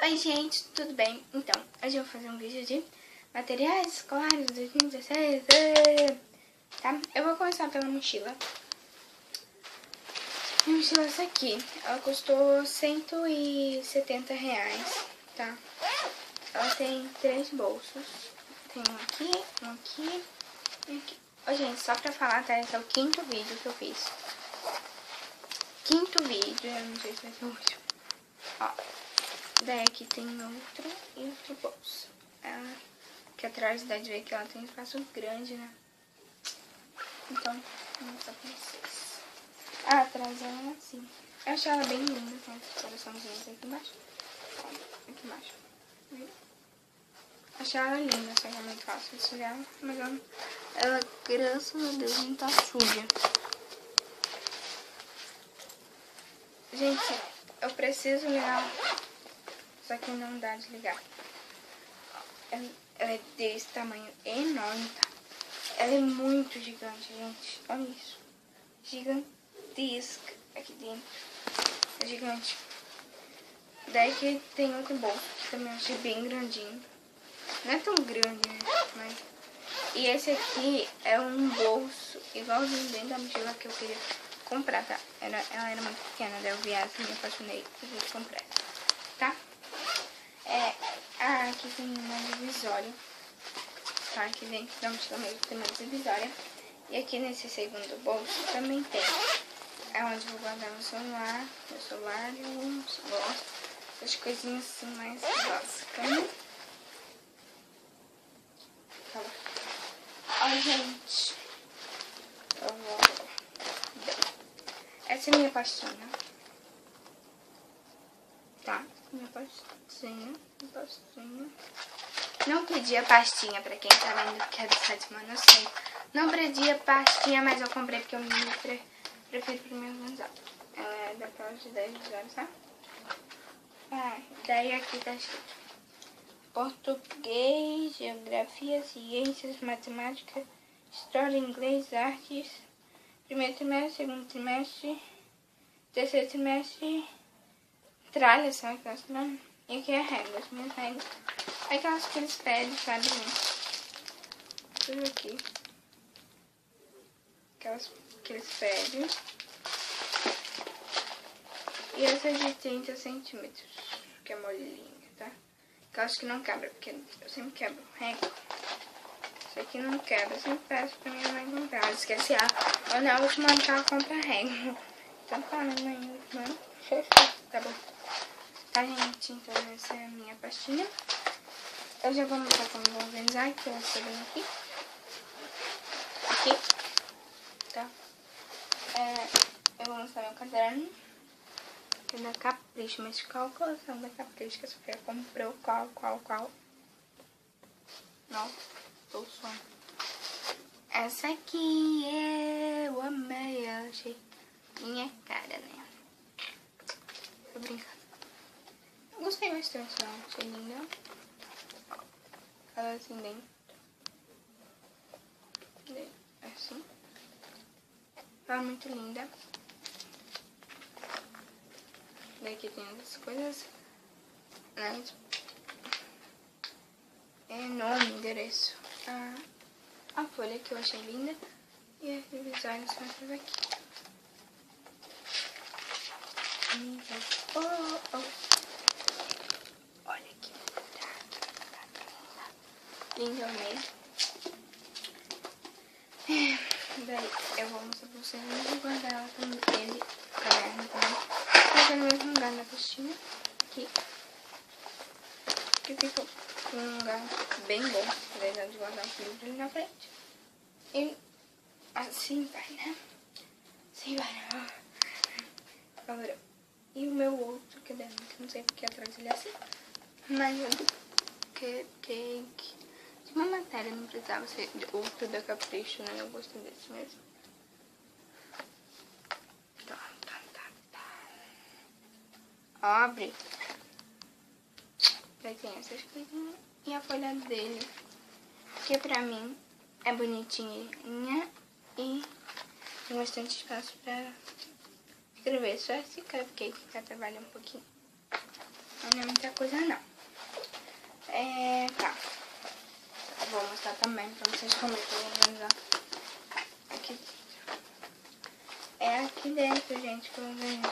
Oi gente, tudo bem? Então, hoje eu vou fazer um vídeo de materiais escolares 2016, tá? Eu vou começar pela mochila. Minha mochila é essa aqui, ela custou R$170, tá? Ela tem 3 bolsos, tem um aqui e aqui. Ô gente, só pra falar, tá? Esse é o 5º vídeo que eu fiz. 5º vídeo, eu não sei se vai ser o último. Ó. Daí aqui tem outro e outro bolso. Ela, que atrás dá de ver que ela tem um espaço grande, né? Então, vou mostrar pra vocês. Ah, atrás ela é assim. Eu achei ela bem linda, tem esses coraçãozinhos aqui embaixo. Aqui embaixo. Viu? Achei ela linda, só que é muito fácil de sujar. Mas ela, graças a Deus, não tá suja. Gente, eu preciso ligar. Só que não dá de ligar. Ela é desse tamanho enorme, tá? Ela é muito gigante, gente. Olha isso. Gigantesca aqui dentro. É gigante. Daí que tem outro bolso, que também eu achei bem grandinho. Não é tão grande, né? Mas... E esse aqui é um bolso igualzinho dentro da mochila que eu queria comprar, tá? Ela era muito pequena, daí eu vi essa e me apaixonei e quis comprar, tá? Aqui tem uma divisória, tá? Aqui dentro da mochila mesmo tem uma divisória. E aqui nesse segundo bolso também tem. É onde eu vou guardar meu celular e alguns negócios, as coisinhas assim mais básicas. Tá bom. Ó, gente, eu vou... Essa é minha pastinha. Tá? Minha pastinha. Não pedi a pastinha, pra quem tá vendo que é do 7º ano, eu sei. Não pedi a pastinha, mas eu comprei porque eu prefiro pro meu organizado. Ela é da prova de 10 horas, tá? Daí aqui tá escrito português, geografia, ciências, matemática, história, inglês, artes, primeiro trimestre, segundo trimestre, terceiro trimestre, tralha, sabe aquelas tralhas? E aqui é regras, minhas regras. Aquelas que eles pedem, sabe? Tudo aqui. Aquelas que eles pedem. E essa de 30 centímetros, que é molinha, tá? Aquelas que não quebra, porque eu sempre quebro regra. Isso aqui não quebra, eu sempre peço pra minha mãe comprar. Ela esquece ou na última que ela compra regra. Então tá, minha mãe, tá bom. Tá, gente? Então essa é a minha pastinha. Eu já vou mostrar como vou organizar, que eu vou fazer aqui. Aqui. Tá? Eu vou mostrar meu caderno. Que é da Capricho, mas qual coleção da Capricho que a Sofia comprou? Qual? Não, tô só. Essa aqui eu amei, eu achei minha cara, né? Tô brincando. Eu gostei bastante, não. Achei linda. Ela assim dentro. Assim. Ela é muito linda. Daí aqui tem outras coisas. Né? Nome, endereço. A folha que eu achei linda. E as divisórias são essas aqui. Olha aqui. Linda mesmo. Daí eu vou mostrar pra vocês. Eu vou guardar ela também. O caderno também. Colocar no mesmo lugar na pastinha. Aqui. Que fica um lugar bem bom. Apesar de guardar um livro ali na frente. E assim vai, né? Assim vai. Agora. E o meu outro caderno, que não sei porque atrás ele é assim. Mas eu tinha uma matéria, não precisava ser outro da Capricho, né? Eu gostei desse mesmo. Tá. Abre. Daí tem essas coisinhas. E a folha dele, que pra mim é bonitinha e tem bastante espaço pra escrever. Só esse cupcake que trabalha um pouquinho. não é muita coisa não. Tá. Vou mostrar também pra vocês como é que eu vou organizar aqui dentro. É aqui dentro, gente, que eu organizo.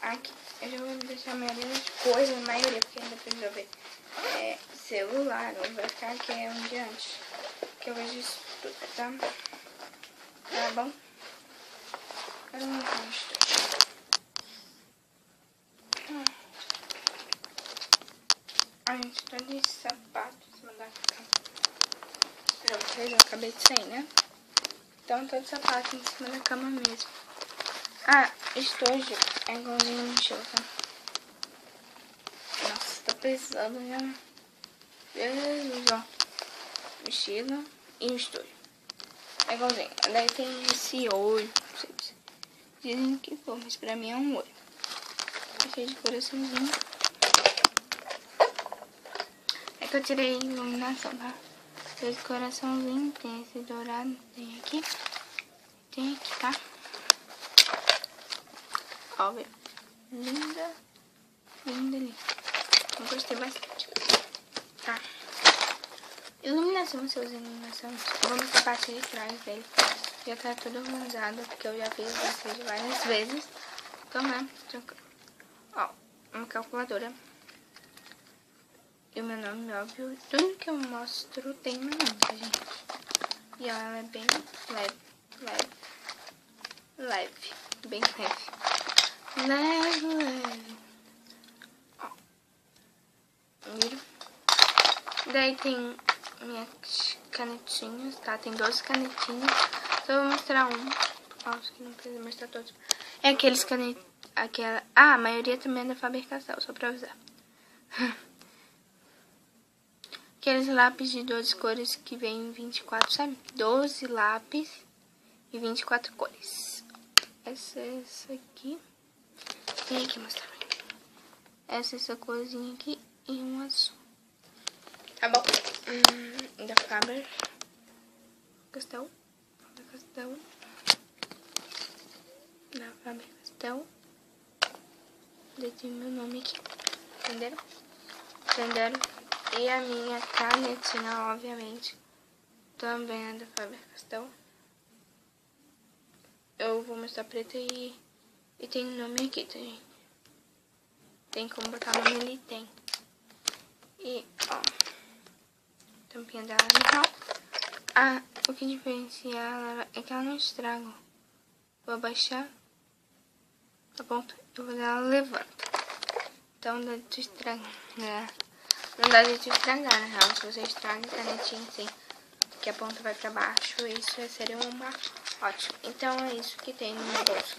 Aqui eu já vou deixar a maioria das coisas, a maioria, porque ainda precisa ver. Celular, não vai ficar aqui um dia antes. Que eu vejo isso tudo, tá? Tá bom? Agora vamos ver isso. A gente tá de sapato em cima da cama. Pra vocês, eu acabei de sair, né? Então, tô de sapato em cima da cama mesmo. Estojo é igualzinho no mochila, tá? Nossa, tá pesado já. Jesus, ó. Mochila e o estojo. É igualzinho. Daí tem esse olho. Não sei se dizem que for, mas pra mim é um olho. Tá cheio de coraçãozinho. É que eu tirei a iluminação, tá? Cheio de coraçãozinho. Tem esse dourado. Tem aqui. Tem aqui, tá? Ó, viu? Linda. Linda, linda. Eu gostei bastante. Tá. Iluminação, se eu uso iluminação. Eu vou mostrar a parte de trás dele. Já tá tudo organizado, porque eu já fiz esse vídeo várias vezes. Então, né? Ó, uma calculadora. E o meu nome, óbvio. Tudo que eu mostro tem meu nome, tá, gente? E ela é bem leve. Bem leve. Leve. Ó. Viram? Daí tem minhas canetinhas, tá? Tem 12 canetinhas. Só vou mostrar um. Acho que não precisa mostrar todos. É aqueles canetinhos. A maioria também é da Faber-Castell, só pra avisar. Aqueles lápis de 12 cores que vem em 24, sabe? 12 lápis e 24 cores. Essa aqui. Tem aqui mostrar. Essa corzinha aqui e um azul. Tá bom? Da Faber-Castell. Da Faber-Castell. Daí tem meu nome aqui. Entenderam? E a minha canetinha, obviamente, também é da Faber-Castell. Eu vou mostrar preta e tem nome aqui, tá, gente? Tem como botar o nome ali? Tem. E, ó, tampinha dela normal. O que diferencia ela é que ela não estraga. Vou abaixar a ponta, eu vou dar ela levanta. Então dá de estragar, né? Não dá de estragar, na real. Se você estraga a canetinha assim, que a ponta vai pra baixo, isso seria uma ótimo. Então é isso que tem no bolso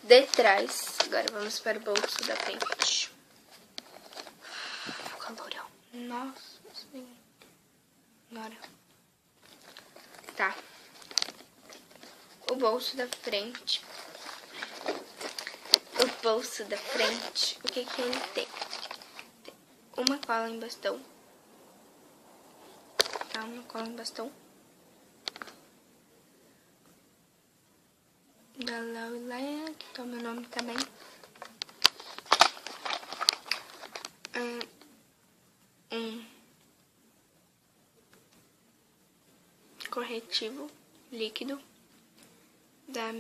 de trás. Agora vamos para o bolso da frente. Calorão. Nossa senhora. Tá. O bolso da frente. O que ele tem? Tem uma cola em bastão. Tá, uma cola em bastão. Da Laulé, que tá o meu nome também. Corretivo líquido da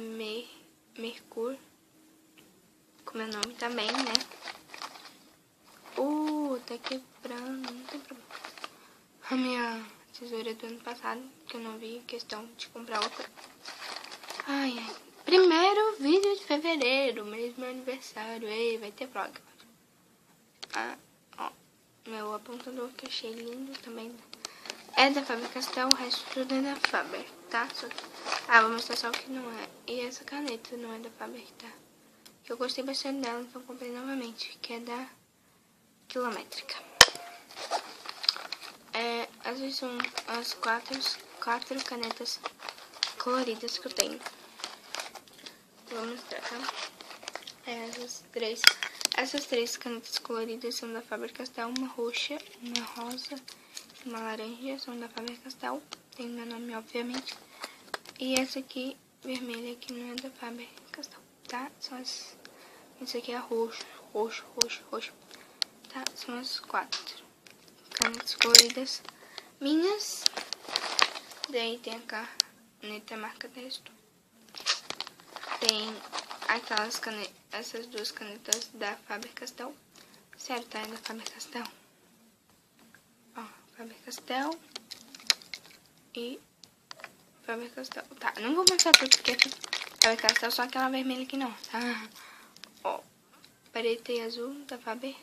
Mercur, com meu nome também, né? Tá quebrando, não tem problema. A minha tesoura do ano passado, que eu não vi questão de comprar outra. Ai. Primeiro vídeo de fevereiro, mês do meu aniversário. Ei, vai ter vlog. Ó, meu apontador que eu achei lindo também. É da Faber-Castell, o resto tudo é da Faber, tá? Vou mostrar só o que não é. E essa caneta não é da Faber, tá? Eu gostei bastante dela, então comprei novamente, que é da Quilométrica. Essas são as quatro canetas coloridas que eu tenho. Vou mostrar, tá? Essas três canetas coloridas são da Faber-Castell, uma roxa, uma rosa, uma laranja, são da Faber-Castell, tem meu nome, obviamente. E essa aqui, vermelha, que não é da Faber-Castell, tá? Esse aqui é roxo, roxo. Tá? São as 4 canetas coloridas minhas. Daí tem a caneta marca texto. Tem aquelas canetas, essas 2 canetas da Faber-Castell. Sério, tá? É da Faber-Castell. Ó, Faber-Castell e Faber-Castell. Tá, não vou mostrar tudo porque Faber-Castell só aquela vermelha aqui não, tá? Ó, preta e azul da Faber.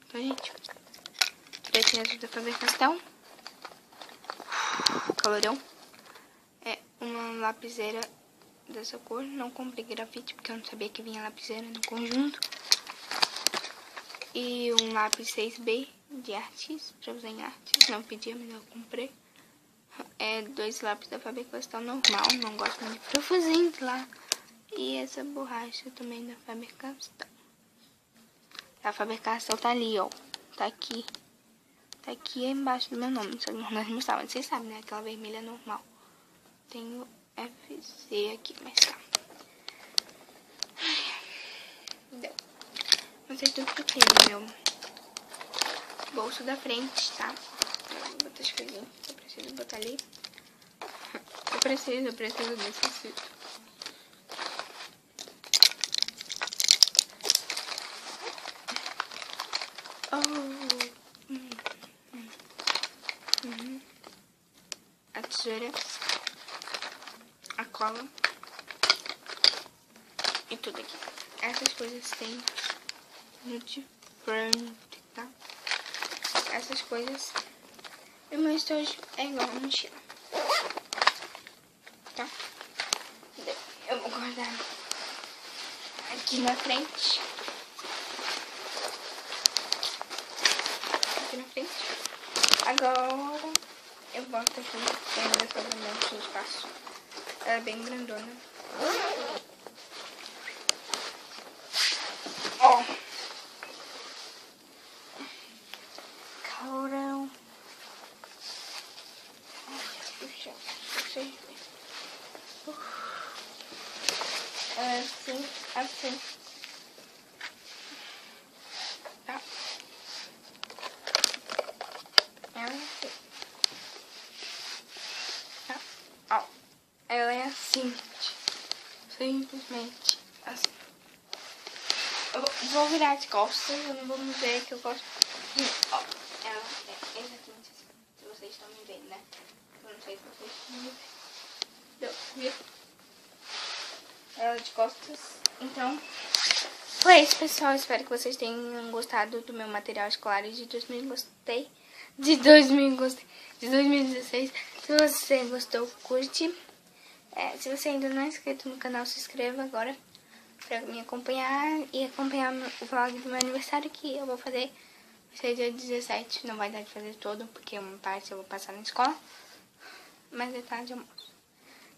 Então, gente, preta e azul da Faber-Castell. Calorão. É uma lapiseira dessa cor. Não comprei grafite porque eu não sabia que vinha lapiseira no conjunto. E um lápis 6B de artes, pra usar em artes. Não pedia, mas eu comprei. É 2 lápis da Faber-Castell normal. Não gosto muito de profusente lá. E essa borracha também da Faber-Castell. A Faber-Castell tá ali, ó. Tá aqui. Tá aqui embaixo do meu nome. Só que não vai mostrar, mas vocês sabem, né? Aquela vermelha normal. Tem o FC aqui, mas tá. Deu. Não sei tudo que eu tenho no meu bolso da frente, tá? Vou botar as coisinhas. Eu preciso botar ali. Eu preciso necessito. A tesoura, a cola e tudo aqui. Essas coisas tem no de frente, tá? Essas coisas. E o meu estojo é igual a mochila, tá? Eu vou guardar aqui na frente. Agora eu boto aqui, que ainda tô dando um espaço. Ela é bem grandona. Ó. Calorão. Puxa, vocês verem. É assim. Tá? É assim. Tá? Ó. Ela é assim. Simplesmente assim. Eu vou virar de costas, eu não vou me ver que eu gosto. Ó, ela é exatamente assim. Se vocês estão me vendo, né? Eu não sei se vocês estão me vendo. Viu? Ela de costas. Então, foi isso, pessoal. Espero que vocês tenham gostado do meu material escolar de 2016. Se você gostou, curte. Se você ainda não é inscrito no canal, se inscreva agora pra me acompanhar e acompanhar o vlog do meu aniversário, que eu vou fazer. Vai ser dia 17, não vai dar de fazer todo, porque uma parte eu vou passar na escola, mas é tarde eu mostro.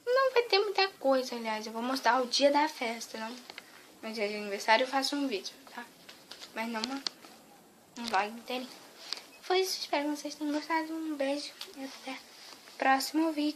Não vai ter muita coisa, aliás, eu vou mostrar o dia da festa, não. No dia de aniversário eu faço um vídeo, tá? Mas não um vlog inteiro. Foi isso, espero que vocês tenham gostado. Um beijo e até o próximo vídeo.